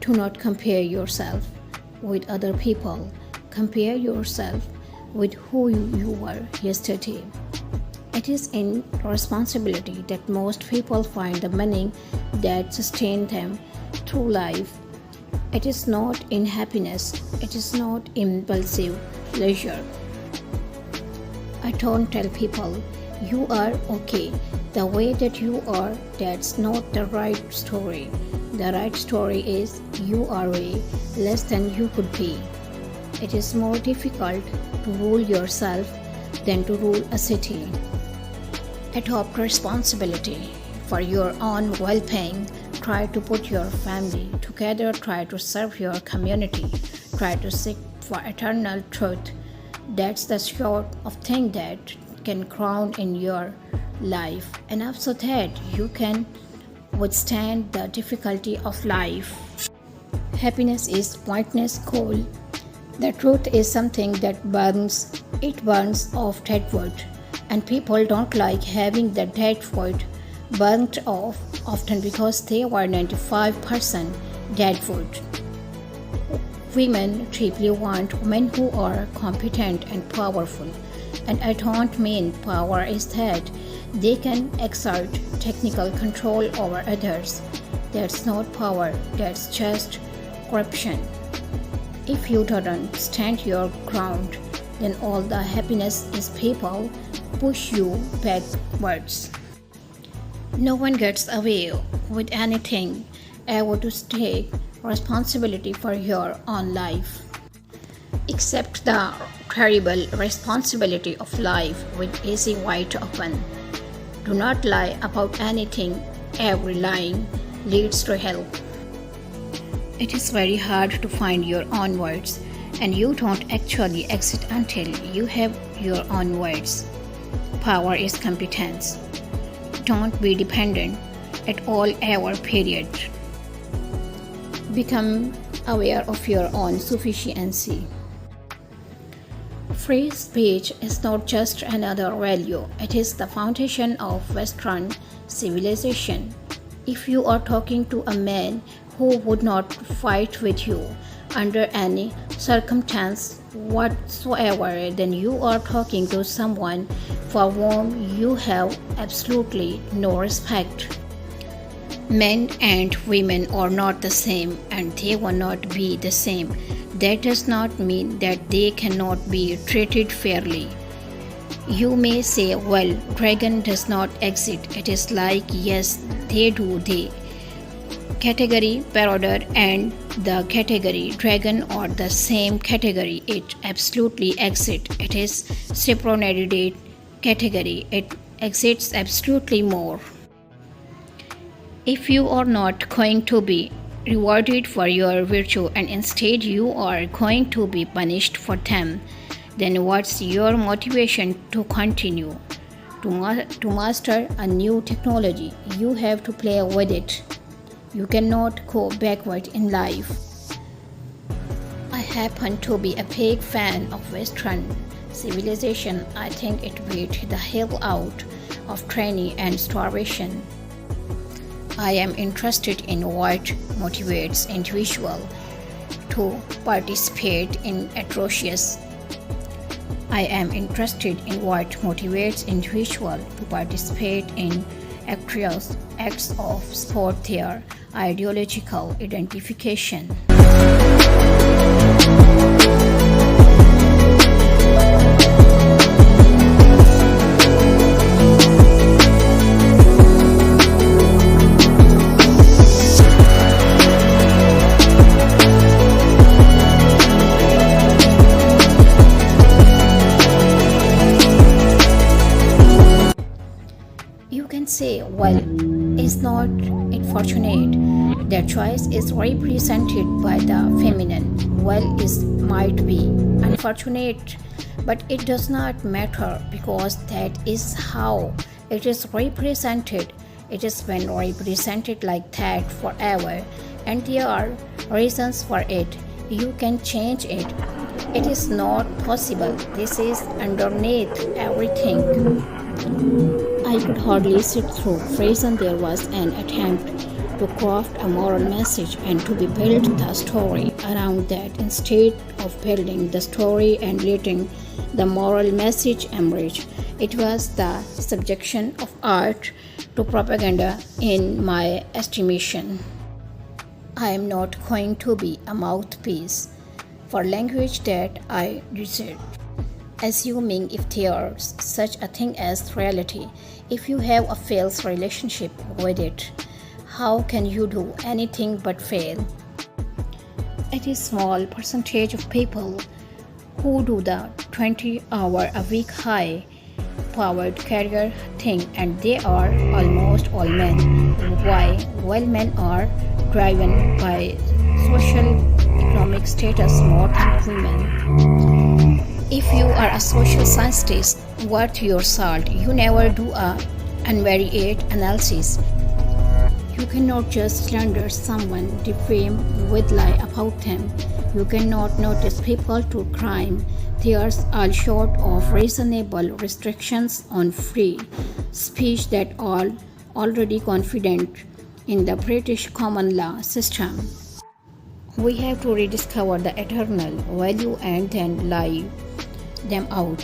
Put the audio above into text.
Do not compare yourself with other people. Compare yourself with who you were yesterday. It is in responsibility that most people find the meaning that sustains them through life. It is not in happiness, it is not impulsive pleasure. I don't tell people, you are okay the way that you are. That's not the right story. The right story is you are way less than you could be. It is more difficult to rule yourself than to rule a city. Adopt responsibility for your own well-being. Try to put your family together. Try to serve your community. Try to seek for eternal truth. That's the sort of thing that can ground in your life, enough so that you can withstand the difficulty of life. Happiness is pointless coal. The truth is something that burns. It burns off dead wood, and people don't like having the dead wood burnt off, often because they were 95% dead wood. Women deeply want men who are competent and powerful. And I don't mean power is that they can exert technical control over others. That's not power, that's just corruption. If you don't stand your ground, then all the happiness is people push you backwards. No one gets away with anything ever to take responsibility for your own life. Accept the terrible responsibility of life with easy wide open. Do not lie about anything. Every lying leads to hell. It is very hard to find your own words, and you don't actually exit until you have your own words. Power is competence. Don't be dependent at all ever, period. Become aware of your own sufficiency. Free speech is not just another value, it is the foundation of Western civilization. If you are talking to a man who would not fight with you under any circumstance whatsoever, then you are talking to someone for whom you have absolutely no respect. Men and women are not the same, and they will not be the same. That does not mean that they cannot be treated fairly. You may say, well, dragon does not exist. It is like, yes, they do. They category paradox and the category dragon are the same category. It absolutely exists. It is superlative category. It exists absolutely more. If you are not going to be rewarded for your virtue and instead you are going to be punished for them, then what's your motivation to continue? To master a new technology, you have to play with it. You cannot go backward in life. I happen to be a big fan of Western civilization. I think it beat the hell out of training and starvation. I am interested in what motivates individuals to participate in atrocious. I am interested in what motivates individuals to participate in atrocious acts of support their ideological identification. You can say, well, is not it fortunate that choice is represented by the feminine? Well, it might be unfortunate, but it does not matter because that is how it is represented. It has been represented like that forever, and there are reasons for it. You can change it. It is not possible. This is underneath everything. I could hardly sit through. Reason there was an attempt to craft a moral message and to be built the story around that instead of building the story and letting the moral message emerge. It was the subjection of art to propaganda in my estimation. I am not going to be a mouthpiece for language that I resist. Assuming if there's such a thing as reality, if you have a failed relationship with it, how can you do anything but fail? It is a small percentage of people who do the 20-hour-a-week high-powered career thing, and they are almost all men. Why? Well, men are driven by social economic status more than women. If you are a social scientist worth your salt, you never do a unvariate analysis. You cannot just slander someone, defame with lie about them. You cannot notice people to crime. There's all short of reasonable restrictions on free speech that are already confident in the British common law system. We have to rediscover the eternal value and then lie them out.